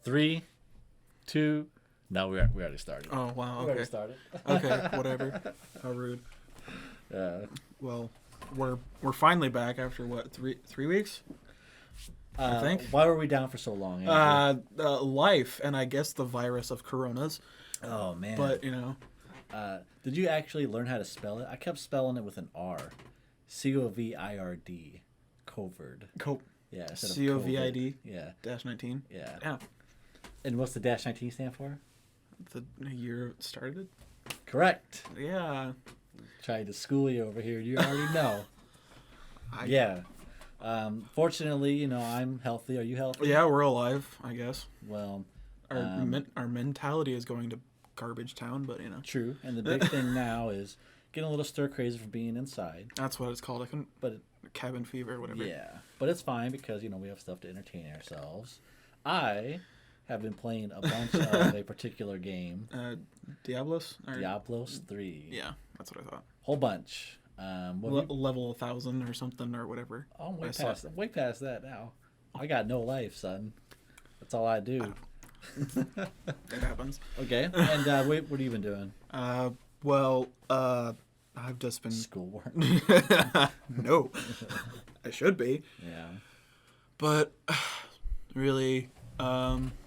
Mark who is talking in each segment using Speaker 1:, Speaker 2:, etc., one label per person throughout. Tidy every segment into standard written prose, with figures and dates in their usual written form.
Speaker 1: 3, 2. No, we already started.
Speaker 2: Oh wow.
Speaker 1: We
Speaker 2: Okay.
Speaker 1: already started.
Speaker 2: Okay. Whatever. How rude.
Speaker 1: Yeah.
Speaker 2: Well, we're finally back after what, three weeks? I think.
Speaker 1: Why were we down for so long? Andrew?
Speaker 2: Life and I guess the virus of coronas.
Speaker 1: Oh man.
Speaker 2: But
Speaker 1: did you actually learn how to spell it? I kept spelling it with an R. COVID. Covert. Yeah. instead of
Speaker 2: COVID.
Speaker 1: Yeah.
Speaker 2: -19.
Speaker 1: Yeah.
Speaker 2: Yeah.
Speaker 1: And what's the -19 stand for?
Speaker 2: The year it started.
Speaker 1: Correct.
Speaker 2: Yeah.
Speaker 1: Trying to school you over here. You already know.
Speaker 2: I-
Speaker 1: Yeah. Fortunately, I'm healthy. Are you healthy?
Speaker 2: Yeah, we're alive, I guess.
Speaker 1: Well,
Speaker 2: Our mentality is going to garbage town, but
Speaker 1: true. And the big thing now is getting a little stir crazy for being inside.
Speaker 2: that's what it's called. I couldn't.
Speaker 1: But
Speaker 2: Cabin fever, or whatever.
Speaker 1: yeah, but it's fine because we have stuff to entertain ourselves. I have been playing a bunch of a particular game,
Speaker 2: Diablos.
Speaker 1: Diablos 3.
Speaker 2: Yeah, that's what I thought.
Speaker 1: Whole bunch.
Speaker 2: Level 1,000 or something or whatever.
Speaker 1: I'm way past that now. I got no life, son. That's all I do.
Speaker 2: It happens.
Speaker 1: Okay, and what have you been doing?
Speaker 2: I've just been
Speaker 1: Schoolwork.
Speaker 2: No, I should be,
Speaker 1: Yeah.
Speaker 2: but really,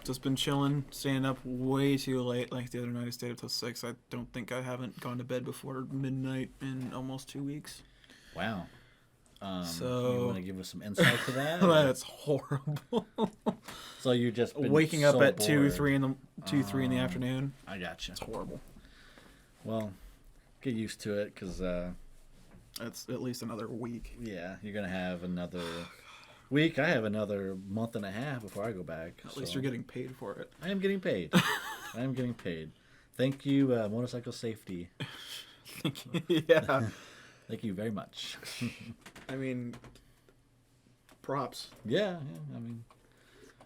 Speaker 2: just been chilling, staying up way too late. Like the other night, I stayed up till 6. I don't think I haven't gone to bed before midnight in almost 2 weeks.
Speaker 1: Wow.
Speaker 2: So-
Speaker 1: you want to give us some insight to that?
Speaker 2: That's horrible.
Speaker 1: So you're just been
Speaker 2: Waking up
Speaker 1: so
Speaker 2: at 2,
Speaker 1: bored.
Speaker 2: 3 in the afternoon.
Speaker 1: I gotcha.
Speaker 2: It's horrible.
Speaker 1: Well, get used to it because
Speaker 2: It's at least another week.
Speaker 1: yeah, you're gonna have another week. I have another month and a half before I go back.
Speaker 2: At least you're getting paid for it.
Speaker 1: I am getting paid. I am getting paid. Thank you, Motorcycle Safety.
Speaker 2: Yeah.
Speaker 1: Thank you very much.
Speaker 2: I mean, props.
Speaker 1: Yeah. I mean,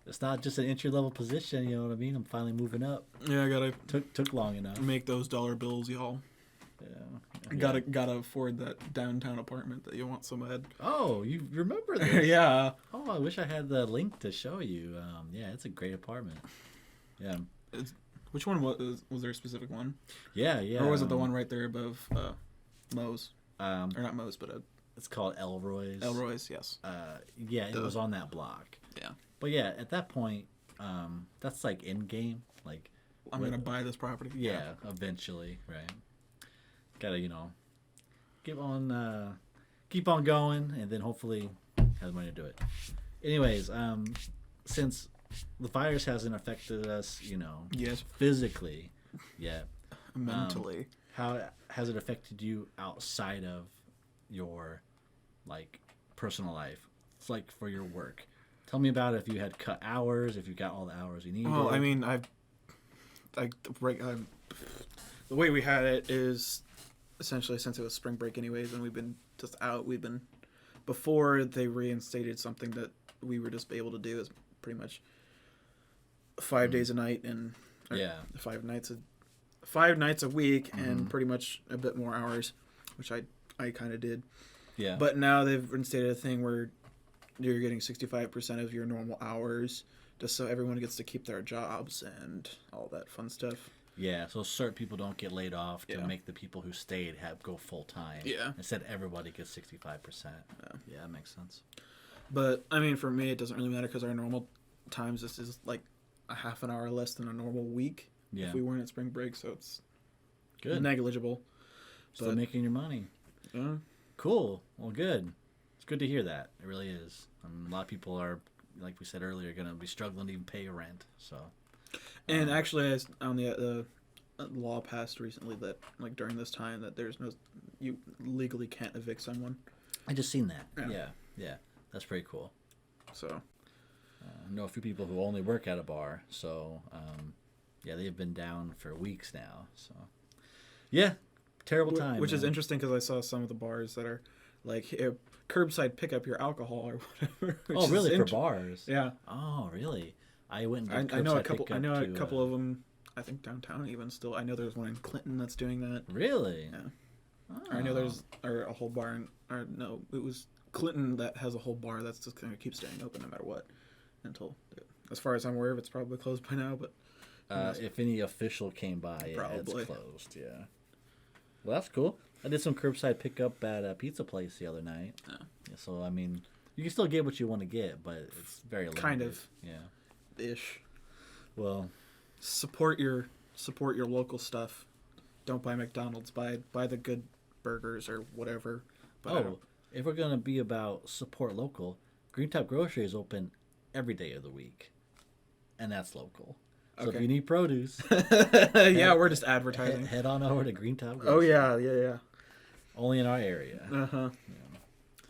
Speaker 1: it's not just an entry level position. You know what I mean? I'm finally moving up.
Speaker 2: Yeah, I gotta
Speaker 1: Took long enough.
Speaker 2: make those dollar bills, y'all.
Speaker 1: Yeah.
Speaker 2: Gotta afford that downtown apartment that you want so bad.
Speaker 1: Oh, you remember this?
Speaker 2: Yeah.
Speaker 1: Oh, I wish I had the link to show you. Yeah, it's a great apartment. Yeah.
Speaker 2: Which one was there a specific one?
Speaker 1: Yeah.
Speaker 2: Or was it the one right there above Moe's?
Speaker 1: Um,
Speaker 2: Or not Moe's, but
Speaker 1: it's called Elroy's.
Speaker 2: Elroy's, yes.
Speaker 1: Yeah, it
Speaker 2: Duh.
Speaker 1: was on that block.
Speaker 2: Yeah.
Speaker 1: But yeah, at that point, that's like in game. Like,
Speaker 2: I'm gonna buy this property.
Speaker 1: yeah, eventually, right? Gotta, keep on going, and then hopefully have money to do it. Anyways, since the virus hasn't affected us,
Speaker 2: Yes.
Speaker 1: physically yet,
Speaker 2: Mentally.
Speaker 1: how has it affected you outside of your, personal life? It's like for your work. Tell me about it. If you had cut hours, if you got all the hours you needed.
Speaker 2: Well, I mean, the way we had it is essentially since it was spring break anyways, and we've been just out. Before they reinstated something that we were just able to do is pretty much 5 days a night and
Speaker 1: Yeah.
Speaker 2: 5 nights a week and pretty much a bit more hours, which I kind of did.
Speaker 1: Yeah.
Speaker 2: But now they've reinstated a thing where you're getting 65% of your normal hours, just so everyone gets to keep their jobs and all that fun stuff.
Speaker 1: Yeah, so certain people don't get laid off to
Speaker 2: Yeah.
Speaker 1: make the people who stayed go full time.
Speaker 2: Yeah.
Speaker 1: Instead, everybody gets 65%. Yeah, that makes sense.
Speaker 2: But I mean, for me, it doesn't really matter because our normal times this is like a half an hour less than a normal week
Speaker 1: Yeah.
Speaker 2: if we weren't at spring break, so it's
Speaker 1: Good.
Speaker 2: negligible.
Speaker 1: Still
Speaker 2: but-
Speaker 1: making your money.
Speaker 2: Yeah.
Speaker 1: Cool. Well, good. It's good to hear that. It really is. A lot of people are, like we said earlier, going to be struggling to even pay rent. So.
Speaker 2: And actually, on the law passed recently that during this time that you legally can't evict someone.
Speaker 1: I just seen that.
Speaker 2: Yeah.
Speaker 1: Yeah. That's pretty cool.
Speaker 2: So
Speaker 1: I know a few people who only work at a bar, so yeah, they've been down for weeks now. So yeah, terrible time.
Speaker 2: which is
Speaker 1: man.
Speaker 2: interesting because I saw some of the bars that are like curbside pick up your alcohol or whatever.
Speaker 1: Oh, really? For bars?
Speaker 2: Yeah.
Speaker 1: Oh, really? I went. And did
Speaker 2: I know a
Speaker 1: curbside
Speaker 2: couple.
Speaker 1: pickup
Speaker 2: I know a
Speaker 1: to,
Speaker 2: couple of them. I think downtown even still. I know there's one in Clinton that's doing that.
Speaker 1: Really?
Speaker 2: Yeah.
Speaker 1: Oh.
Speaker 2: I know there's a whole bar it was Clinton that has a whole bar that's just gonna keep staying open no matter what. until, as far as I'm aware of, it's probably closed by now. But
Speaker 1: If any official came by, yeah,
Speaker 2: Probably.
Speaker 1: it's closed. Yeah. Well, that's cool. I did some curbside pickup at a pizza place the other night.
Speaker 2: Oh.
Speaker 1: Yeah, so I mean, you can still get what you want to get, but it's very limited.
Speaker 2: Kind of.
Speaker 1: Yeah.
Speaker 2: ish.
Speaker 1: Well,
Speaker 2: Support your local stuff. Don't buy McDonald's. Buy the good burgers or whatever. But I
Speaker 1: oh,
Speaker 2: don't-
Speaker 1: if we're gonna be about support local, Green Top Grocery is open every day of the week, and that's local. So if
Speaker 2: Okay.
Speaker 1: you need produce,
Speaker 2: yeah, we're just
Speaker 1: head,
Speaker 2: advertising.
Speaker 1: head on over to Green Top
Speaker 2: Oh
Speaker 1: Grocery.
Speaker 2: yeah.
Speaker 1: Only in our area.
Speaker 2: Uh huh.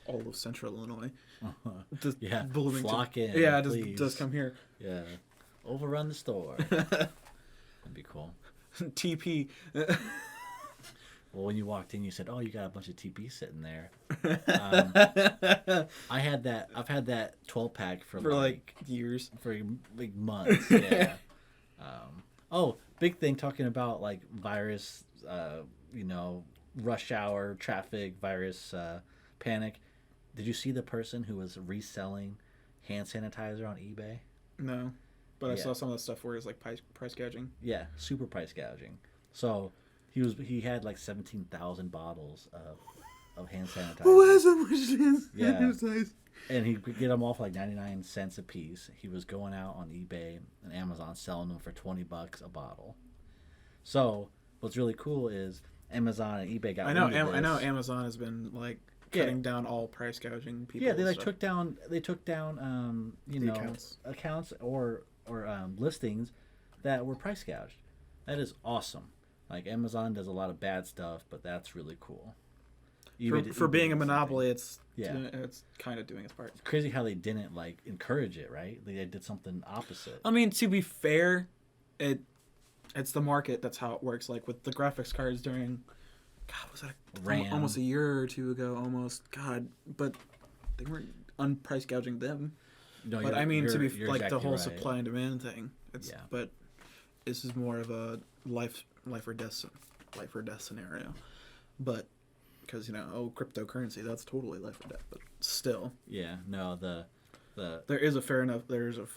Speaker 2: All of Central Illinois. Just
Speaker 1: Yeah,
Speaker 2: Bloomington.
Speaker 1: flock in,
Speaker 2: Yeah,
Speaker 1: please.
Speaker 2: just come here.
Speaker 1: Yeah. Overrun the store. That'd be cool.
Speaker 2: TP.
Speaker 1: Well, when you walked in, you said, "Oh, you got a bunch of TP sitting there." I've had that 12-pack for
Speaker 2: For years.
Speaker 1: for like months. Yeah. Oh, big thing talking about like virus. Rush hour traffic, virus panic. Did you see the person who was reselling hand sanitizer on eBay?
Speaker 2: No, but I
Speaker 1: Yeah.
Speaker 2: saw some of the stuff where it's like price gouging.
Speaker 1: Yeah, super price gouging. So he had like 17,000 bottles of hand sanitizer.
Speaker 2: so much
Speaker 1: Yeah. And he could get them all for like 99 cents a piece. He was going out on eBay and Amazon selling them for $20 a bottle. So what's really cool is Amazon and eBay got
Speaker 2: I know.
Speaker 1: wind of
Speaker 2: I know.
Speaker 1: this.
Speaker 2: Amazon has been like
Speaker 1: Yeah.
Speaker 2: cutting down all price gouging people.
Speaker 1: Yeah, they
Speaker 2: and
Speaker 1: like
Speaker 2: stuff.
Speaker 1: took down
Speaker 2: The
Speaker 1: accounts or listings that were price gouged. That is awesome. Like Amazon does a lot of bad stuff, but that's really cool.
Speaker 2: For being a
Speaker 1: did
Speaker 2: monopoly, it's
Speaker 1: Yeah.
Speaker 2: it's kind of doing its part.
Speaker 1: something. It's crazy how they didn't like encourage it, right? They did something opposite.
Speaker 2: I mean, to be fair, it's the market. That's how it works. Like with the graphics cards during, God, was that
Speaker 1: RAM.
Speaker 2: almost a year or two ago? Almost, God, but they weren't unprice gouging them.
Speaker 1: No,
Speaker 2: But
Speaker 1: you're-
Speaker 2: I mean, to be
Speaker 1: you're
Speaker 2: like the
Speaker 1: exactly
Speaker 2: whole
Speaker 1: right.
Speaker 2: supply and demand thing.
Speaker 1: Yeah.
Speaker 2: But this is more of a life or death scenario. But because cryptocurrency, that's totally life or death. But still,
Speaker 1: Yeah, no, the
Speaker 2: there's a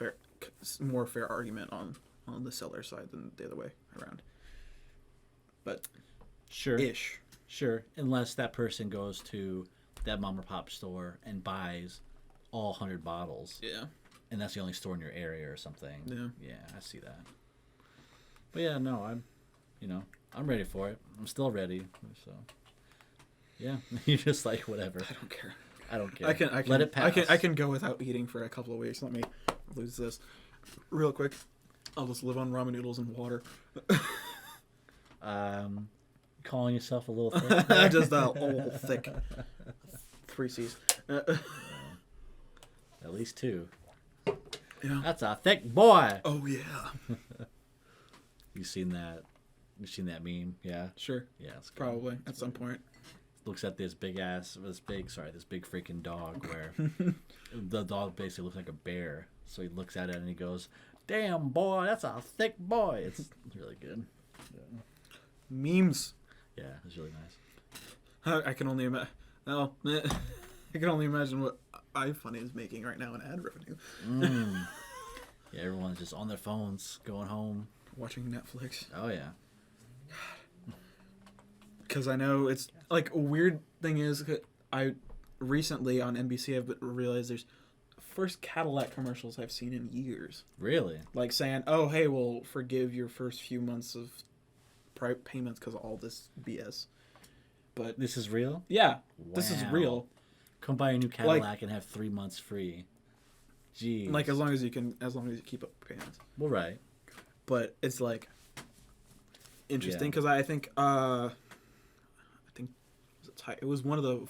Speaker 2: more fair argument on the seller side than the other way around. But
Speaker 1: sure,
Speaker 2: ish.
Speaker 1: sure, unless that person goes to that mom or pop store and buys all 100 bottles,
Speaker 2: Yeah.
Speaker 1: and that's the only store in your area or something.
Speaker 2: Yeah.
Speaker 1: Yeah, I see that. But yeah, no, I'm ready for it. I'm still ready. So yeah, you're just like whatever.
Speaker 2: I don't care.
Speaker 1: I don't care.
Speaker 2: I can
Speaker 1: let it pass.
Speaker 2: I can go without eating for a couple of weeks. Let me lose this real quick. I'll just live on ramen noodles and water.
Speaker 1: Calling yourself a little thick. there?
Speaker 2: Just a whole thick 3 C's.
Speaker 1: At least 2.
Speaker 2: Yeah.
Speaker 1: That's a thick boy.
Speaker 2: Oh yeah.
Speaker 1: You seen that? You seen that meme? Yeah.
Speaker 2: Sure.
Speaker 1: Yeah, it's good.
Speaker 2: Probably at some point.
Speaker 1: Looks at this big freaking dog where the dog basically looks like a bear. So he looks at it and he goes, "Damn boy, that's a thick boy." It's really good.
Speaker 2: Memes.
Speaker 1: Yeah, it's really nice.
Speaker 2: I can only imagine. No, I can only imagine what iFunny is making right now in ad revenue.
Speaker 1: Yeah, everyone's just on their phones, going home.
Speaker 2: Watching Netflix.
Speaker 1: Oh yeah.
Speaker 2: Because I know it's like a weird thing is I recently on NBC I've realized there's first Cadillac commercials I've seen in years.
Speaker 1: Really?
Speaker 2: Like saying, "Oh, hey, we'll forgive your first few months of payments because of all this BS." But
Speaker 1: This is real?
Speaker 2: yeah, this is
Speaker 1: Wow.
Speaker 2: real.
Speaker 1: Come buy a new Cadillac and have 3 months free. Jeez.
Speaker 2: Like as long as you keep up payments.
Speaker 1: Well, right.
Speaker 2: But it's like interesting
Speaker 1: Yeah.
Speaker 2: because I think it was one of the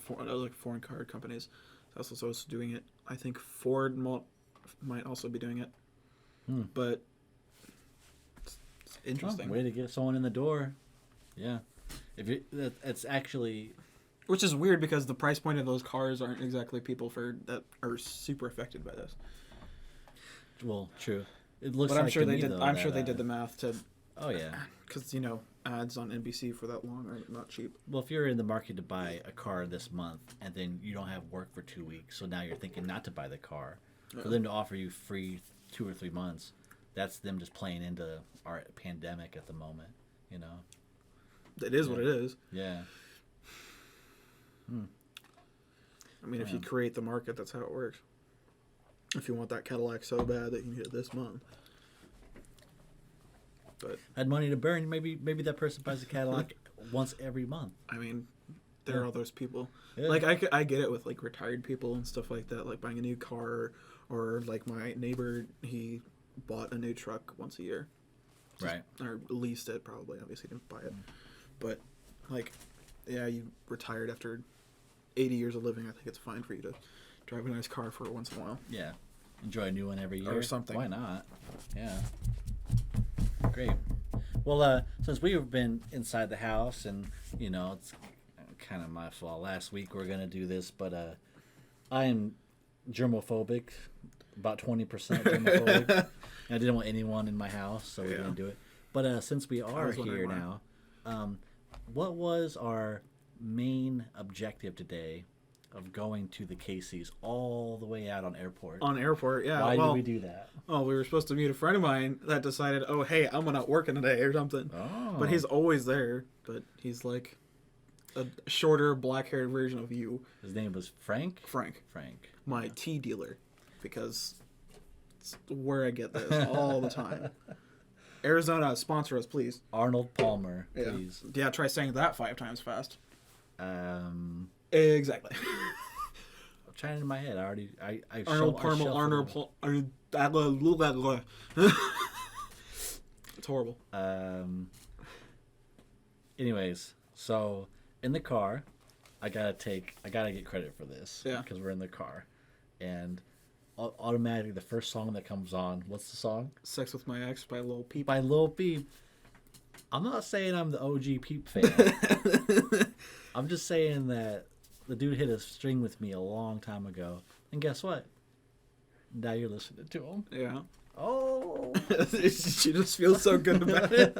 Speaker 2: foreign card companies that's also doing it. I think Ford might also be doing it. But it's interesting.
Speaker 1: Way to get someone in the door. Yeah. It's actually
Speaker 2: Which is weird because the price point of those cars aren't exactly people that are super affected by this.
Speaker 1: well, true. It looks
Speaker 2: But I'm
Speaker 1: like
Speaker 2: sure
Speaker 1: to
Speaker 2: they
Speaker 1: me,
Speaker 2: did.
Speaker 1: though,
Speaker 2: I'm
Speaker 1: that,
Speaker 2: sure they did the math to
Speaker 1: Oh yeah.
Speaker 2: because ads on NBC for that long are not cheap.
Speaker 1: Well, if you're in the market to buy a car this month and then you don't have work for 2 weeks, so now you're thinking not to buy the car, For them to offer you free 2 or 3 months, that's them just playing into our pandemic at the moment. You know.
Speaker 2: It is what it is.
Speaker 1: Yeah.
Speaker 2: I mean, if you create the market, that's how it works. If you want that Cadillac so bad that you can get it this month. But
Speaker 1: had money to burn, maybe that person buys a Cadillac once every month.
Speaker 2: I mean, there are those people.
Speaker 1: Yeah.
Speaker 2: Like I get it with like retired people and stuff like that, like buying a new car, or like my neighbor, he bought a new truck once a year.
Speaker 1: Right.
Speaker 2: Or leased it, probably. Obviously didn't buy it. But like, yeah, you retired after 80 years of living. I think it's fine for you to drive a nice car for once in a while.
Speaker 1: Yeah. Enjoy a new one every year.
Speaker 2: Or something.
Speaker 1: Why not? Yeah. Great. Well, since we've been inside the house, and you know, it's kind of my fault. Last week we are gonna do this, but I am germophobic, about 20% germophobic. I didn't want anyone in my house, so we didn't do it. But since we are here now, what was our main objective today of going to the Casey's all the way out on airport?
Speaker 2: On airport, yeah.
Speaker 1: Why did we do that?
Speaker 2: Oh, we were supposed to meet a friend of mine that decided, oh, hey, I'm not working today or something.
Speaker 1: Oh.
Speaker 2: But he's always there. But he's like a shorter, black-haired version of you.
Speaker 1: His name was Frank?
Speaker 2: Frank.
Speaker 1: Frank.
Speaker 2: My tea dealer. Because it's where I get this all the time. Arizona, sponsor us, please.
Speaker 1: Arnold Palmer, please.
Speaker 2: Yeah, try saying that 5 times fast.
Speaker 1: I'm
Speaker 2: Exactly.
Speaker 1: trying in my head. I
Speaker 2: Arnold Palmer, It's horrible.
Speaker 1: Anyways, so in the car, I gotta get credit for this.
Speaker 2: Yeah.
Speaker 1: Because we're in the car, and automatically the first song that comes on. What's the song?
Speaker 2: Sex with My Ex by Lil Peep.
Speaker 1: By Lil Peep. I'm not saying I'm the OG Peep fan. I'm just saying that the dude hit a string with me a long time ago, and guess what? Now you're listening to him.
Speaker 2: Yeah.
Speaker 1: Oh,
Speaker 2: She just feels so good about it.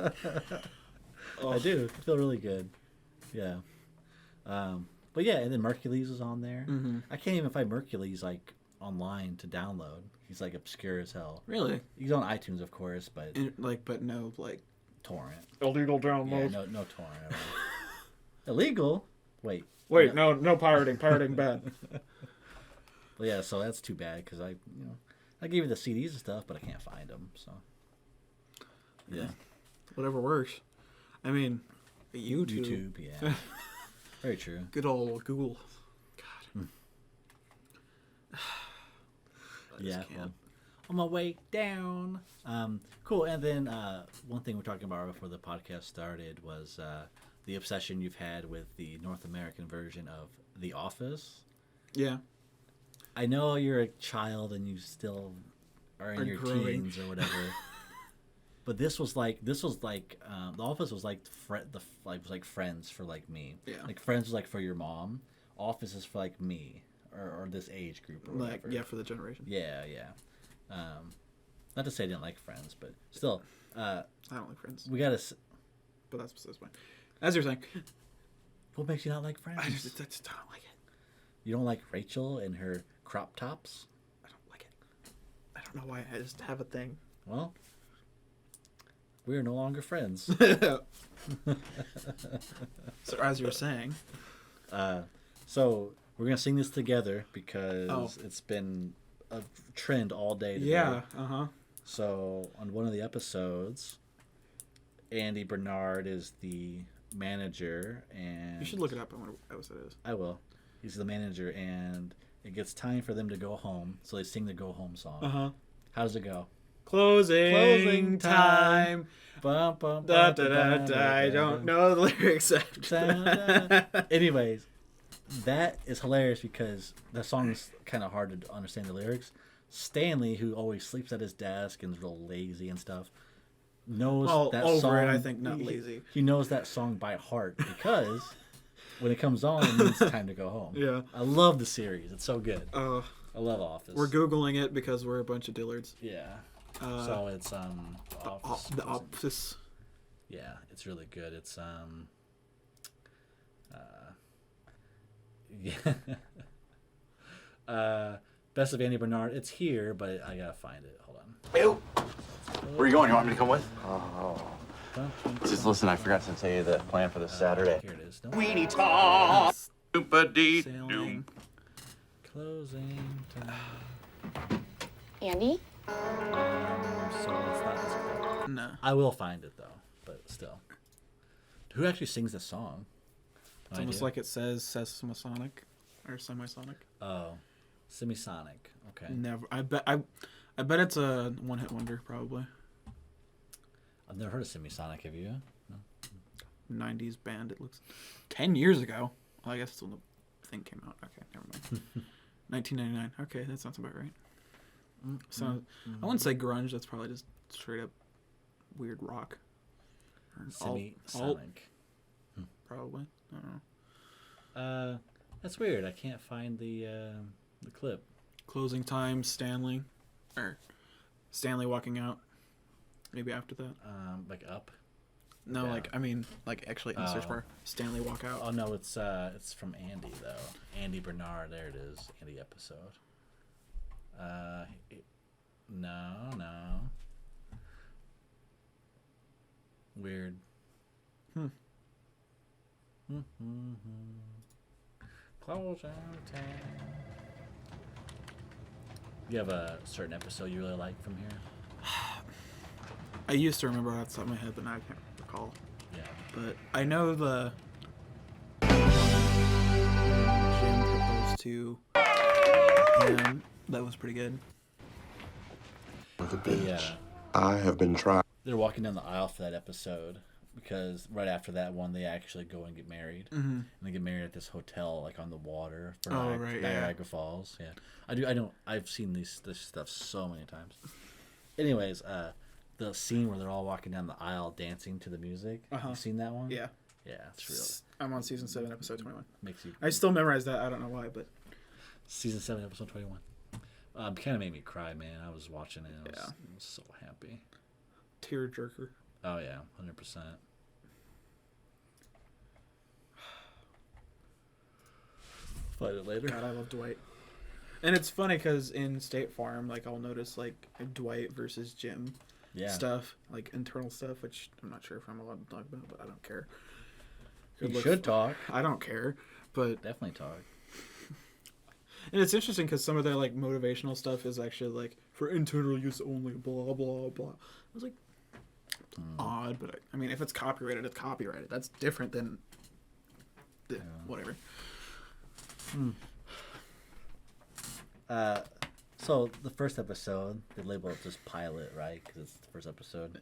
Speaker 2: Oh.
Speaker 1: I do. I feel really good. Yeah. But yeah, and then Mercules is on there.
Speaker 2: Mm-hmm.
Speaker 1: I can't even find Mercules like online to download. He's like obscure as hell.
Speaker 2: Really?
Speaker 1: He's on iTunes, of course, but
Speaker 2: But no, like
Speaker 1: torrent.
Speaker 2: illegal download.
Speaker 1: Yeah, no torrent. At all. Illegal? Wait,
Speaker 2: no pirating. Pirating bad.
Speaker 1: But yeah, so that's too bad because I gave you the CDs and stuff, but I can't find them. So yeah,
Speaker 2: Whatever works. I mean, YouTube.
Speaker 1: Yeah, very true.
Speaker 2: Good old Google. God.
Speaker 1: Yeah. Well, on my way down. Cool. And then one thing we're talking about before the podcast started was the obsession you've had with the North American version of The Office.
Speaker 2: Yeah.
Speaker 1: I know you're a child and you still are in your
Speaker 2: growing.
Speaker 1: teens or whatever. But this was like The Office was like was like Friends for like me.
Speaker 2: Yeah.
Speaker 1: Like Friends was like for your mom. Office is for like me or this age group or whatever.
Speaker 2: Like for the generation.
Speaker 1: Yeah. Not to say I didn't like Friends, but still.
Speaker 2: I don't like Friends.
Speaker 1: We gotta.
Speaker 2: But that's besides point. As you're saying.
Speaker 1: What makes you not like Friends?
Speaker 2: I just don't like it.
Speaker 1: You don't like Rachel and her crop tops?
Speaker 2: I don't like it. I don't know why. I just have a thing.
Speaker 1: Well, we are no longer friends.
Speaker 2: So as you're saying.
Speaker 1: So we're gonna sing this together because it's been a trend all day today.
Speaker 2: Yeah. Uh-huh.
Speaker 1: So on one of the episodes, Andy Bernard is the manager, and
Speaker 2: You should look it up on what episode it is.
Speaker 1: I will. He's the manager, and it gets time for them to go home. So they sing the go home song.
Speaker 2: Uh-huh.
Speaker 1: How does it go?
Speaker 2: Closing time.
Speaker 1: Bum, bum,
Speaker 2: Da,
Speaker 1: bum,
Speaker 2: da, da,
Speaker 1: bum,
Speaker 2: da.
Speaker 1: bum,
Speaker 2: I
Speaker 1: bum,
Speaker 2: don't know the lyrics after that.
Speaker 1: Anyways, that is hilarious because the song is kind of hard to understand the lyrics. Stanley, who always sleeps at his desk and is real lazy and stuff, knows that
Speaker 2: over
Speaker 1: song.
Speaker 2: it, I think, not lazy.
Speaker 1: He knows that song by heart because when it comes on, it means it's time to go home.
Speaker 2: Yeah.
Speaker 1: I love the series. It's so good.
Speaker 2: Uh,
Speaker 1: I love Office.
Speaker 2: we're Googling it because we're a bunch of Dillards.
Speaker 1: Yeah. So it's Office.
Speaker 2: The Office.
Speaker 1: Yeah, it's really good. It's yeah. Best of Andy Bernard. It's here, but I gotta find it. Hold on.
Speaker 3: Ew. Where are you going? You want me to come with?
Speaker 1: Dun, dun,
Speaker 3: Just listen, I forgot to tell you the plan for this Saturday.
Speaker 1: Here it is. No.
Speaker 3: Weenie talk. Super-dee.
Speaker 2: Sailing.
Speaker 1: Closing time.
Speaker 4: Andy?
Speaker 1: So it's not this one.
Speaker 2: No.
Speaker 1: I will find it though, but still. Who actually sings the song? No
Speaker 2: It's almost
Speaker 1: idea.
Speaker 2: like it says Semisonic or Semisonic.
Speaker 1: Oh, Semisonic. Okay.
Speaker 2: Never. I bet it's a one-hit wonder probably.
Speaker 1: I've never heard of Semisonic. Have you?
Speaker 2: 90s band. It looks 10 years ago. Well, I guess it's when the thing came out. Okay, never mind. 1999. Okay, that sounds about right. So I wouldn't say grunge. That's probably just straight up weird rock. Or
Speaker 1: Semisonic.
Speaker 2: probably. I don't know.
Speaker 1: That's weird. I can't find the clip.
Speaker 2: Closing time. Stanley walking out. Maybe after that.
Speaker 1: Like up.
Speaker 2: No,
Speaker 1: Yeah.
Speaker 2: like I mean, like actually in the search
Speaker 1: Oh.
Speaker 2: bar. Stanley walk out.
Speaker 1: Oh no, it's from Andy though. Andy Bernard. There it is. Andy episode. No. Weird. Close out time. You have a certain episode you really like from here?
Speaker 2: I used to remember off the top of my head, but now I can't recall.
Speaker 1: Yeah.
Speaker 2: But I know the Jim proposed to him. That was pretty good.
Speaker 1: Yeah.
Speaker 5: I have been trying.
Speaker 1: They're walking down the aisle for that episode because right after that one, they actually go and get married. Mm-hmm. And they get married at this hotel, like on the water for Niagara Falls. Yeah, I've seen this stuff so many times. Anyways, the scene where they're all walking down the aisle dancing to the music. You seen that one?
Speaker 2: Yeah.
Speaker 1: Yeah, it's really
Speaker 2: I'm on season 7, episode 21.
Speaker 1: makes you.
Speaker 2: I still memorize that. I don't know why, but
Speaker 1: Season 7, episode 21. Kind of made me cry, man. I was watching it. I was so happy.
Speaker 2: tear jerker.
Speaker 1: Oh yeah, 100%. Find it later.
Speaker 2: God, I love Dwight. And it's funny because in State Farm, like I'll notice like Dwight versus Jim
Speaker 1: Yeah.
Speaker 2: stuff, like internal stuff, which I'm not sure if I'm allowed to talk about, but I don't care.
Speaker 1: You
Speaker 2: It looks
Speaker 1: should talk.
Speaker 2: I don't care, but
Speaker 1: Definitely talk.
Speaker 2: and it's interesting because some of their like motivational stuff is actually like for internal use only, blah blah blah. I was like, odd, but I mean, if it's copyrighted, it's copyrighted. That's different than whatever.
Speaker 1: So the first episode, they label it just pilot, right? Because it's the first episode.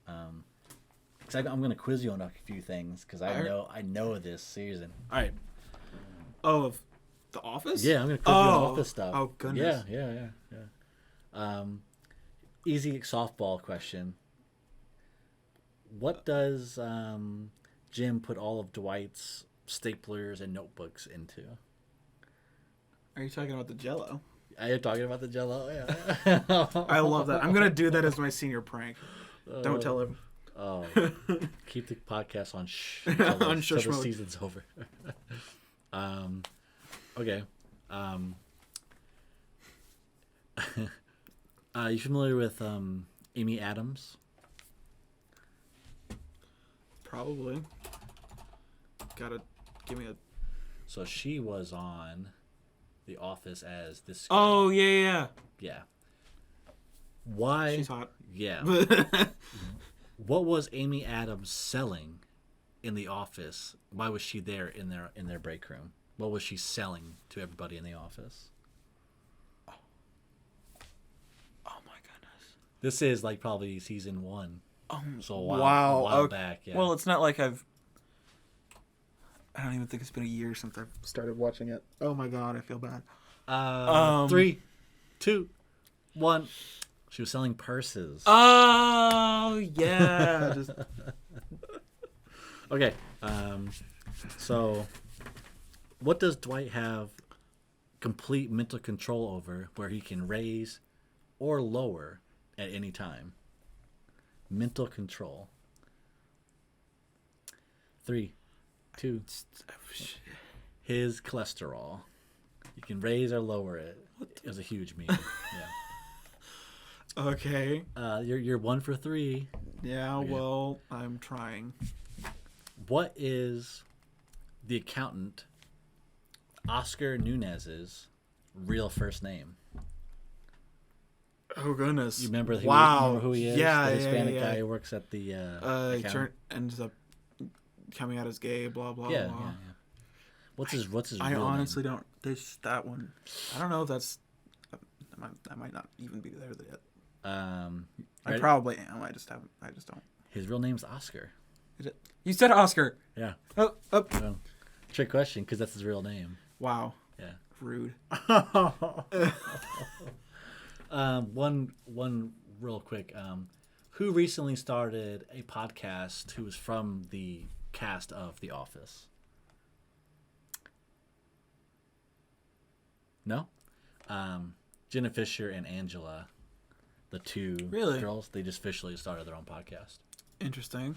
Speaker 1: Cause I'm gonna quiz you on a few things because I know this season.
Speaker 2: All right. Oh, of The Office?
Speaker 1: Yeah, I'm gonna quiz you on Office stuff.
Speaker 2: Oh goodness.
Speaker 1: Yeah. Easy softball question. What does Jim put all of Dwight's staplers and notebooks into?
Speaker 2: Are you talking about the Jello?
Speaker 1: Are you talking about the Jello? Yeah.
Speaker 2: I love that. I'm gonna do that as my senior prank. Don't tell him.
Speaker 1: Oh, keep the podcast on shh until the,
Speaker 2: On shush
Speaker 1: until the
Speaker 2: mode.
Speaker 1: season's over. Okay. You familiar with Amy Adams?
Speaker 2: Probably. Gotta give me a.
Speaker 1: So she was on The Office as this girl.
Speaker 2: Oh yeah.
Speaker 1: Yeah. Why?
Speaker 2: She's hot.
Speaker 1: Yeah. What was Amy Adams selling in The Office? Why was she there in their break room? What was she selling to everybody in the office?
Speaker 2: Oh my goodness.
Speaker 1: This is like probably season 1. So a while
Speaker 2: Okay.
Speaker 1: back. Yeah.
Speaker 2: Well, it's not like I don't even think it's been a year since I've started watching it. Oh my god, I feel bad.
Speaker 1: 3, 2, 1. She was selling purses.
Speaker 2: Oh yeah. Just,
Speaker 1: Okay. So, what does Dwight have complete mental control over where he can raise or lower at any time? Mental control. 3, 2. His cholesterol. You can raise or lower it It was a huge meme. Yeah.
Speaker 2: Okay.
Speaker 1: You're 1 for 3.
Speaker 2: Yeah,
Speaker 1: Okay.
Speaker 2: well, I'm trying.
Speaker 1: What is the accountant Oscar Nunez's real first name?
Speaker 2: Oh goodness!
Speaker 1: You remember
Speaker 2: Wow.
Speaker 1: who he is?
Speaker 2: Yeah,
Speaker 1: the
Speaker 2: yeah,
Speaker 1: Hispanic
Speaker 2: yeah.
Speaker 1: guy who works at the
Speaker 2: He
Speaker 1: accountant?
Speaker 2: ends up coming out as gay. Blah blah
Speaker 1: Yeah,
Speaker 2: blah.
Speaker 1: yeah, yeah. What's his
Speaker 2: I
Speaker 1: real
Speaker 2: honestly
Speaker 1: name?
Speaker 2: don't. This that one. I don't know if that's. I might not even be there yet. I
Speaker 1: Ready?
Speaker 2: probably am. I just haven't. I just don't.
Speaker 1: His real name's Oscar.
Speaker 2: Is it? You said Oscar.
Speaker 1: Yeah.
Speaker 2: Oh, oh.
Speaker 1: So, trick question, because that's his real name.
Speaker 2: Wow.
Speaker 1: Yeah.
Speaker 2: Rude.
Speaker 1: One real quick. Who recently started a podcast who was from the cast of The Office? No? Jenna Fisher and Angela, the two
Speaker 2: Really?
Speaker 1: girls, they just officially started their own podcast.
Speaker 2: Interesting.